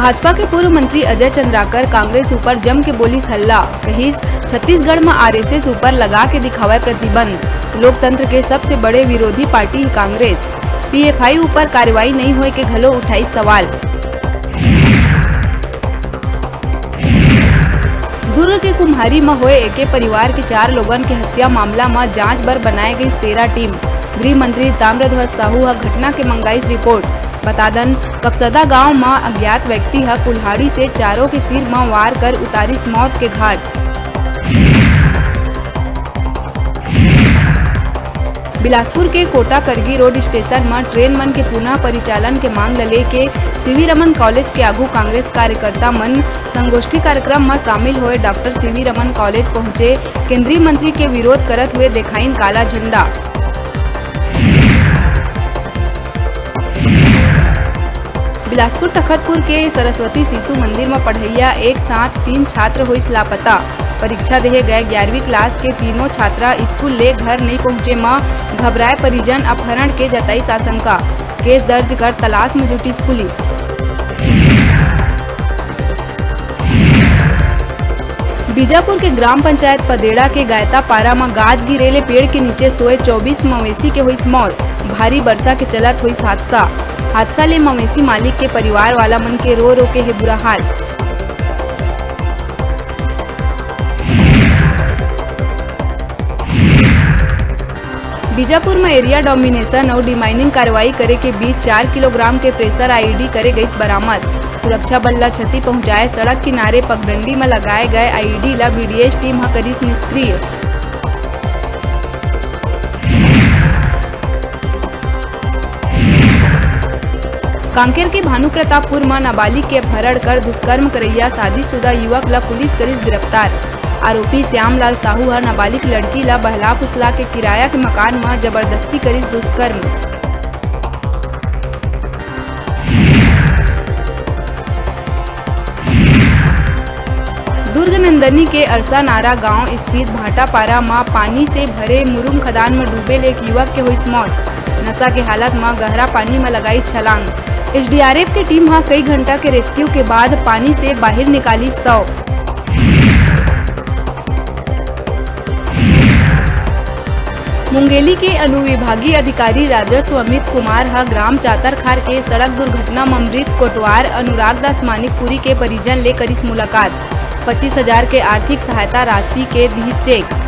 भाजपा के पूर्व मंत्री अजय चंद्राकर कांग्रेस ऊपर जम के बोलिस हल्ला, कहिस छत्तीसगढ़ में आरएसएस ऊपर लगा के दिखावे प्रतिबंध। लोकतंत्र के सबसे बड़े विरोधी पार्टी कांग्रेस, पीएफआई ऊपर कार्रवाई नहीं होए के घलो उठाई सवाल। दुर्ग के कुम्हारी में हुए एके परिवार के 4 लोगन के हत्या मामला में जांच बर बनाए गई 13 टीम। गृह मंत्री ताम्रध्वज साहू ह घटना के मंगाइस रिपोर्ट। बता दन कपसदा गांव में अज्ञात व्यक्ति ह कुल्हाड़ी से चारों के सिर में वार कर उतारिस मौत के घाट। बिलासपुर के कोटा करगी रोड स्टेशन में ट्रेन मन के पुनः परिचालन के मांग ल लेके सीवी रमन कॉलेज के आगू कांग्रेस कार्यकर्ता मन संगोष्ठी कार्यक्रम में शामिल हुए। डॉक्टर सीवी रमन कॉलेज पहुंचे, केंद्रीय मंत्री के विरोध करत हुए दिखाइन काला झंडा। बिलासपुर तखतपुर के सरस्वती शिशु मंदिर में पढ़ैया एक साथ 3 छात्र हुई लापता। परीक्षा देहे गए 11वीं क्लास के तीनों छात्रा स्कूल ले घर नहीं पहुंचे में घबराए परिजन अपहरण के जताई आशंका। केस दर्ज कर तलाश में जुटी पुलिस। बीजापुर के ग्राम पंचायत पदेड़ा के गायता पारा में गाज गिरेले पेड़ के नीचे सोए 24 मवेशी के हुई मौत। भारी वर्षा के चलत हुई हादसा ले मवेशी मालिक के परिवार वाला मन के रो रो के है बुरा हाल। बीजापुर में एरिया डोमिनेशन और डिमाइनिंग कार्रवाई करे के बीच 4 किलोग्राम के प्रेशर आईईडी करे गई बरामद। सुरक्षा बल ला क्षति पहुंचाए, सड़क किनारे पगडंडी में लगाए गए आईईडी ला बीडीएस टीम ह करिस निष्क्रिय। कांकेर के भानु प्रतापपुर में नाबालिग के अपहरण कर दुष्कर्म करैया शादीशुदा युवक ला पुलिस करिस गिरफ्तार। आरोपी श्यामलाल साहू ह नाबालिग लड़की ला बहला फुसला के किराया के मकान में जबरदस्ती करिस दुष्कर्म। दुर्ग नंदनी के अरसा नारा गांव स्थित भाटापारा में पानी से भरे मुरुम खदान में डूबे एक युवक के हुई मौत। नशा के हालत में गहरा पानी में लगाई छलांग। एसडीआरएफ की टीम कई घंटा के रेस्क्यू के बाद पानी से बाहर निकाली शव। मुंगेली के अनुविभागीय अधिकारी राजस्व अमित कुमार ह ग्राम चातरखार के सड़क दुर्घटना में मृत कोटवार अनुराग दास मानिकपुरी के परिजन ले करिस मुलाकात। 25,000 के आर्थिक सहायता राशि के दी चेक।